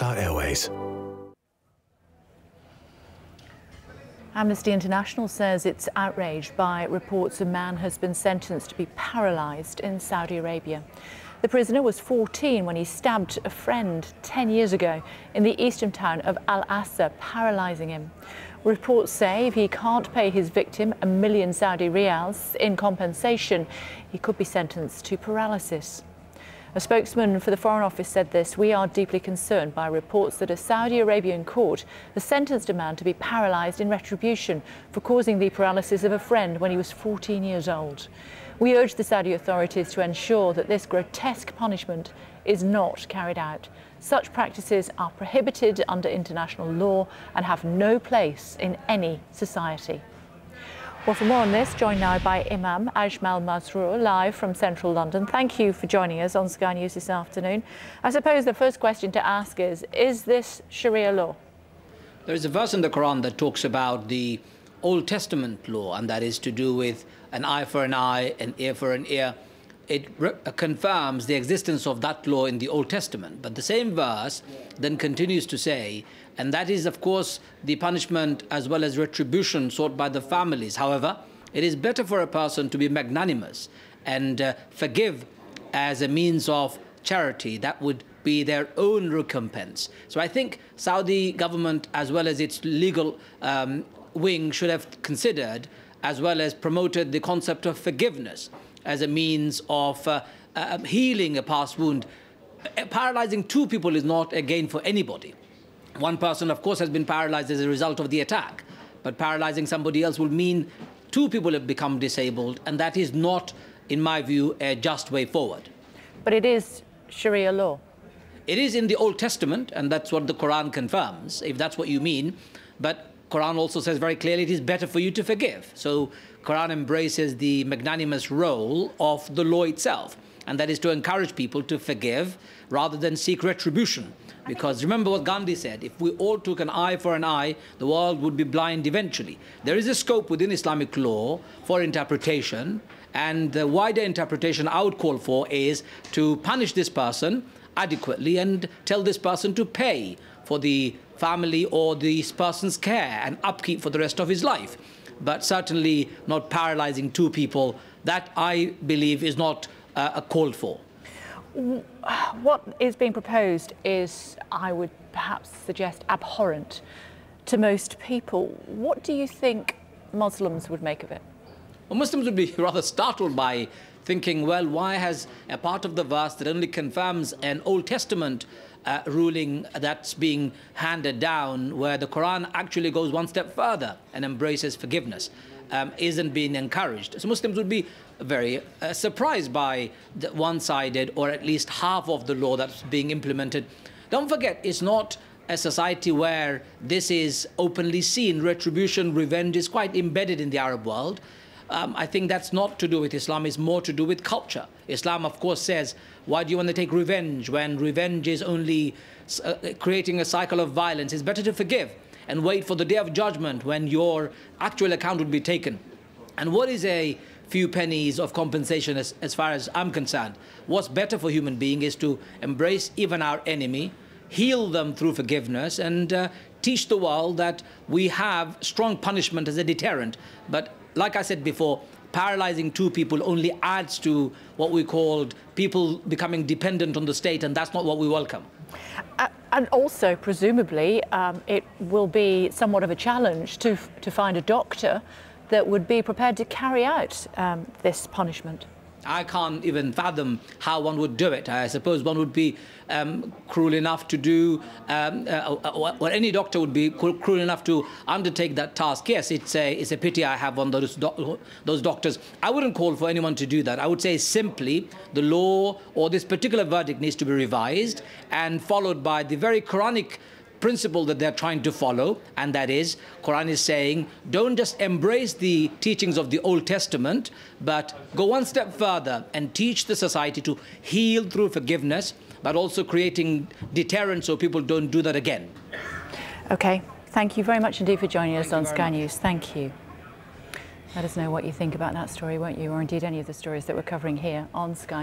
Airways. Amnesty International says it's outraged by reports a man has been sentenced to be paralysed in Saudi Arabia. The prisoner was 14 when he stabbed a friend 10 years ago in the eastern town of Al-Assa, paralysing him. Reports say if he can't pay his victim $1 million Saudi riyals in compensation, he could be sentenced to paralysis. A spokesman for the Foreign Office said this: "We are deeply concerned by reports that a Saudi Arabian court has sentenced a man to be paralysed in retribution for causing the paralysis of a friend when he was 14 years old. We urge the Saudi authorities to ensure that this grotesque punishment is not carried out. Such practices are prohibited under international law and have no place in any society." Well, for more on this, joined now by Imam Ajmal Masroor, live from central London. Thank you for joining us on Sky News this afternoon. I suppose the first question to ask is this Sharia law? There is a verse in the Quran that talks about the Old Testament law, and that is to do with an eye for an eye, an ear for an ear. It confirms the existence of that law in the Old Testament. But the same verse then continues to say, and that is, of course, the punishment as well as retribution sought by the families. However, it is better for a person to be magnanimous and forgive as a means of charity. That would be their own recompense. So I think Saudi government, as well as its legal wing, should have considered as well as promoted the concept of forgiveness as a means of healing a past wound. Paralyzing two people is not a gain for anybody. One person, of course, has been paralyzed as a result of the attack, but paralyzing somebody else will mean two people have become disabled, and that is not, in my view, a just way forward. But it is Sharia law. It is in the Old Testament, and that's what the Quran confirms, if that's what you mean. But Quran also says very clearly it is better for you to forgive. So Quran embraces the magnanimous role of the law itself, and that is to encourage people to forgive rather than seek retribution. Because remember what Gandhi said, if we all took an eye for an eye, the world would be blind eventually. There is a scope within Islamic law for interpretation, and the wider interpretation I would call for is to punish this person adequately and tell this person to pay for the family or this person's care and upkeep for the rest of his life. But certainly not paralyzing two people. That, I believe, is not called for. What is being proposed is, I would perhaps suggest, abhorrent to most people. What do you think Muslims would make of it? Well, Muslims would be rather startled by thinking, well, why has a part of the verse that only confirms an Old Testament ruling that's being handed down, where the Quran actually goes one step further and embraces forgiveness, isn't being encouraged? So Muslims would be very surprised by the one-sided, or at least half of the law that's being implemented. Don't forget, it's not a society where this is openly seen. Retribution, revenge is quite embedded in the Arab world. I think that's not to do with Islam, it's more to do with culture. Islam, of course, says, why do you want to take revenge when revenge is only creating a cycle of violence? It's better to forgive and wait for the day of judgment when your actual account would be taken. And what is a few pennies of compensation as far as I'm concerned? What's better for human being is to embrace even our enemy, heal them through forgiveness, and teach the world that we have strong punishment as a deterrent. But like I said before, paralyzing two people only adds to what we called people becoming dependent on the state, and that's not what we welcome. And also, presumably, it will be somewhat of a challenge to find a doctor that would be prepared to carry out this punishment. I can't even fathom how one would do it. I suppose one would be cruel enough to do, or any doctor would be cruel enough to undertake that task. Yes, it's a pity I have on those doctors. I wouldn't call for anyone to do that. I would say simply the law or this particular verdict needs to be revised and followed by the very Quranic principle that they're trying to follow, and that is, Quran is saying, don't just embrace the teachings of the Old Testament, but go one step further and teach the society to heal through forgiveness, but also creating deterrence so people don't do that again. Okay, thank you very much indeed for joining us on Sky News. Thank you. Let us know what you think about that story, won't you, or indeed any of the stories that we're covering here on Sky News.